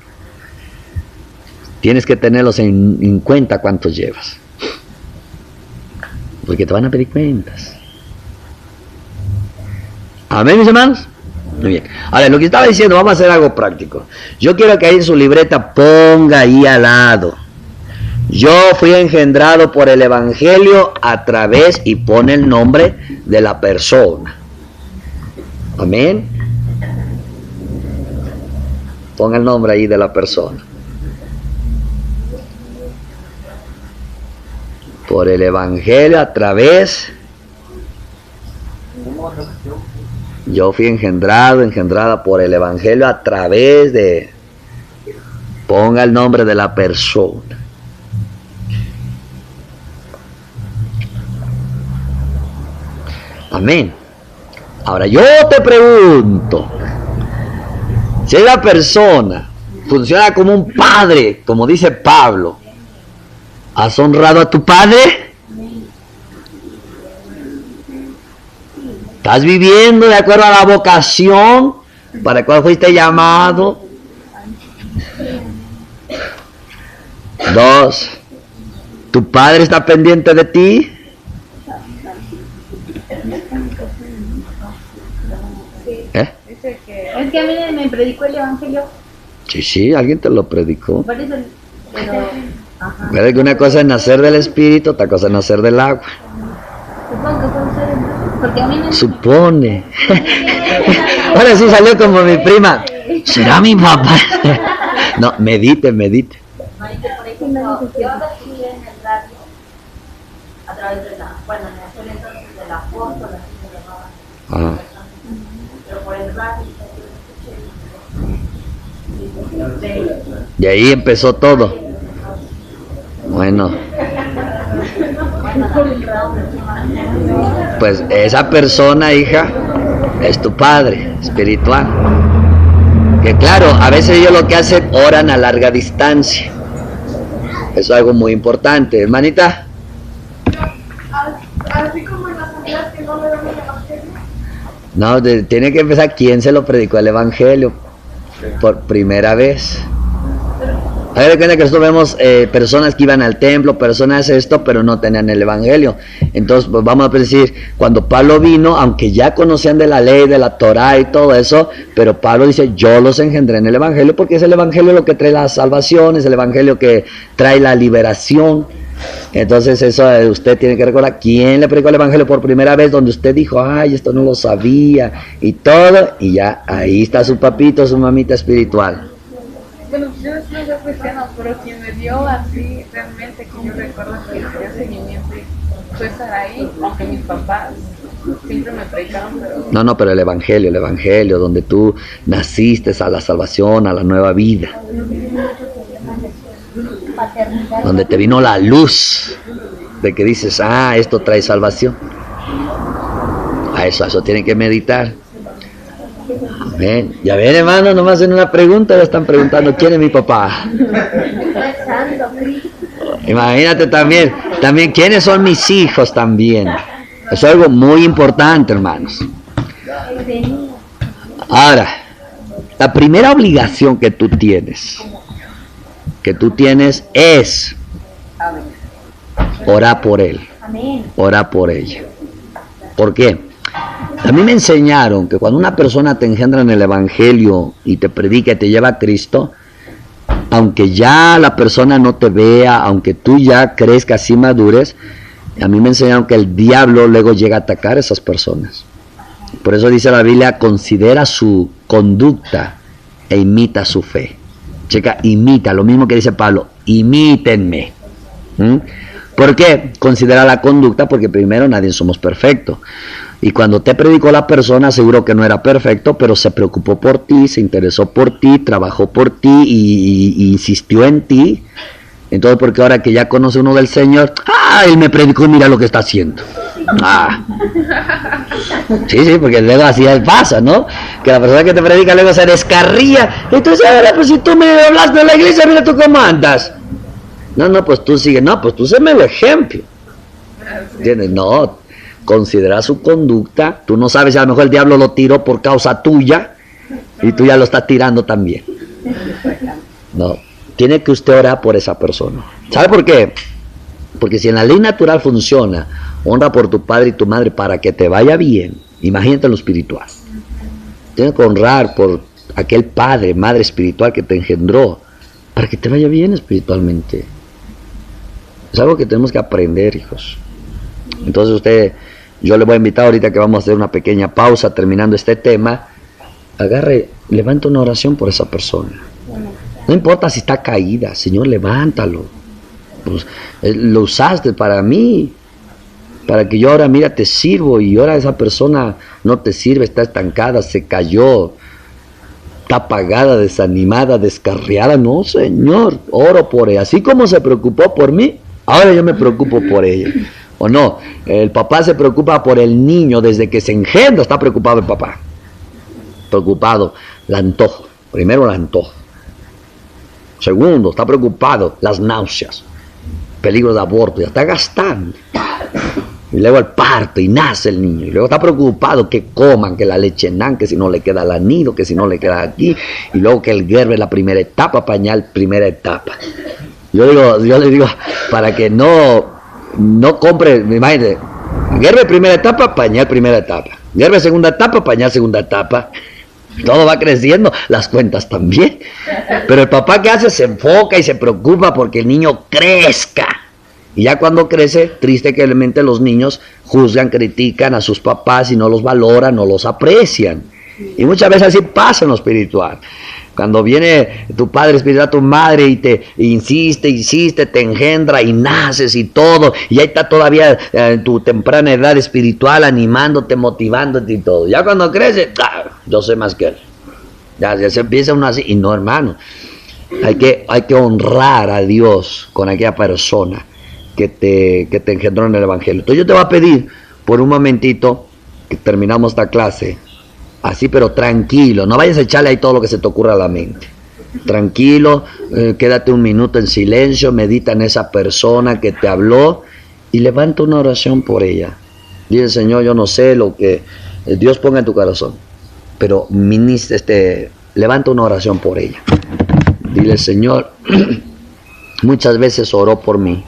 tienes que tenerlos en cuenta cuántos llevas, porque te van a pedir cuentas. Amén, mis hermanos. Muy bien. Ahora, lo que estaba diciendo, vamos a hacer algo práctico. Yo quiero que ahí en su libreta ponga ahí al lado, yo fui engendrado por el evangelio a través, y pone el nombre de la persona. Amén. Ponga el nombre ahí de la persona. Por el evangelio a través. Yo fui engendrada por el evangelio a través de. Ponga el nombre de la persona. Amén. Ahora yo te pregunto, si la persona funciona como un padre, como dice Pablo, ¿has honrado a tu padre? ¿Estás viviendo de acuerdo a la vocación para la cual fuiste llamado? 2. ¿Tu padre está pendiente de ti? Es que a mí me predicó el evangelio. Sí, alguien te lo predicó. Por eso, pero que una cosa es nacer del espíritu, otra cosa es nacer del agua. Supongo que puede ser, ¿no? Porque a mí me... Supone. Ahora sí salió como mi prima. ¿Será mi papá? No, medite. Por ejemplo, yo recibí en el radio, a través de en aquel entonces de la apóstola, así se llamaba. Pero por el radio, Y ahí empezó todo. Bueno. Pues esa persona, hija, es tu padre espiritual. Que claro, a veces ellos lo que hacen, oran a larga distancia. Eso es algo muy importante, hermanita. Así como en las familias que no le dan el evangelio. No, tiene que empezar quién se lo predicó el evangelio por primera vez. Hay de cuenta que nosotros vemos personas que iban al templo, personas esto, pero no tenían el evangelio. Entonces, pues, vamos a decir, cuando Pablo vino, aunque ya conocían de la ley, de la Torá y todo eso, pero Pablo dice, yo los engendré en el evangelio, porque es el evangelio lo que trae la salvación, es el evangelio que trae la liberación. Entonces eso usted tiene que recordar quién le predicó el evangelio por primera vez, donde usted dijo, ay, esto no lo sabía, y todo, y ya ahí está su papito, su mamita espiritual. Bueno, yo no soy cristiano, pero quien me dio así realmente que yo recuerdo que me dio seguimiento fue Saraí, aunque mis papás siempre me predicaron, pero... No, pero el evangelio, donde tú naciste a la salvación, a la nueva vida. Donde te vino la luz de que dices, ah, esto trae salvación. A eso tienen que meditar. Amén. Ya ven, hermano, nomás hacen una pregunta, ya están preguntando quién es mi papá. Imagínate también quiénes son mis hijos también. Eso es algo muy importante, hermanos. Ahora, la primera obligación que tú tienes es orar por él, orar por ella. ¿Por qué? A mí me enseñaron que cuando una persona te engendra en el evangelio y te predica y te lleva a Cristo, aunque ya la persona no te vea, aunque tú ya crezcas y madures, a mí me enseñaron que el diablo luego llega a atacar a esas personas. Por eso dice la Biblia, considera su conducta e imita su fe. Checa, imita, lo mismo que dice Pablo, imítenme. ¿Por qué? Considera la conducta, porque primero nadie somos perfectos. Y cuando te predicó la persona, seguro que no era perfecto, pero se preocupó por ti, se interesó por ti, trabajó por ti y insistió en ti. Entonces, porque ahora que ya conoce uno del Señor, él me predicó y mira lo que está haciendo. Sí, porque luego así pasa, ¿no? Que la persona que te predica luego se descarría. Entonces, pues si tú me hablas de la iglesia, mira tú cómo andas. No, pues tú sigue, pues tú séme el ejemplo. ¿Entiendes? No, considera su conducta. Tú no sabes si a lo mejor el diablo lo tiró por causa tuya y tú ya lo estás tirando también. No, tiene que usted orar por esa persona. ¿Sabe por qué? Porque si en la ley natural funciona, honra por tu padre y tu madre para que te vaya bien. Imagínate lo espiritual. Tienes que honrar por aquel padre, madre espiritual que te engendró, para que te vaya bien espiritualmente. Es algo que tenemos que aprender, hijos. Entonces yo le voy a invitar ahorita que vamos a hacer una pequeña pausa terminando este tema. Levanta una oración por esa persona. No importa si está caída, Señor, levántalo. Pues, lo usaste para mí, para que yo ahora, mira, te sirvo, y ahora esa persona no te sirve, está estancada, se cayó, está apagada, desanimada, descarriada. No, Señor, oro por ella. Así como se preocupó por mí, ahora yo me preocupo por ella. ¿O no? El papá se preocupa por el niño desde que se engendra, está preocupado el papá. Preocupado, el antojo. Primero el antojo. Segundo, está preocupado, las náuseas, peligro de aborto, ya está gastando. Y luego el parto y nace el niño. Y luego está preocupado que coman, que la leche dan, que si no le queda al anido, que si no le queda aquí. Y luego que el Gerber la primera etapa, pañal primera etapa. Yo le digo, para que no compre, imagínate, Gerber primera etapa, pañal primera etapa. Gerber segunda etapa, pañal segunda etapa. Todo va creciendo, las cuentas también. Pero el papá, ¿qué hace? Se enfoca y se preocupa porque el niño crezca. Y ya cuando crece, triste que realmente los niños juzgan, critican a sus papás y no los valoran, no los aprecian. Y muchas veces así pasa en lo espiritual. Cuando viene tu padre espiritual, tu madre, y te insiste, te engendra y naces y todo, y ahí está todavía en tu temprana edad espiritual animándote, motivándote y todo. Ya cuando crece, yo sé más que él. Ya se empieza uno así. Y no, hermano, hay que honrar a Dios con aquella persona que te engendró en el evangelio. Entonces yo te voy a pedir por un momentito que terminamos esta clase así, pero tranquilo, no vayas a echarle ahí todo lo que se te ocurra a la mente. Tranquilo, quédate un minuto en silencio, medita en esa persona que te habló y levanta una oración por ella. Dice: Señor, yo no sé lo que Dios ponga en tu corazón, pero levanta una oración por ella. Dile, Señor, muchas veces oró por mí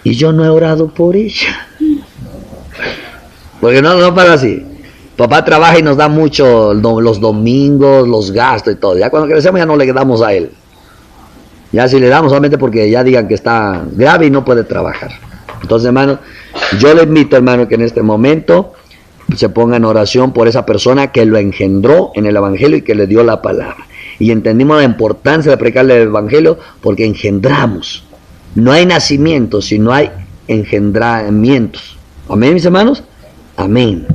y yo no he orado por ella. Porque no para así. Papá trabaja y nos da mucho los domingos, los gastos y todo. Ya cuando crecemos ya no le damos a él. Ya si le damos solamente porque ya digan que está grave y no puede trabajar. Entonces, hermano, yo le invito, hermano, que en este momento se ponga en oración por esa persona que lo engendró en el Evangelio y que le dio la palabra. Y entendimos la importancia de predicarle el Evangelio porque engendramos. No hay nacimientos, sino hay engendramientos. Amén, mis hermanos. Amén.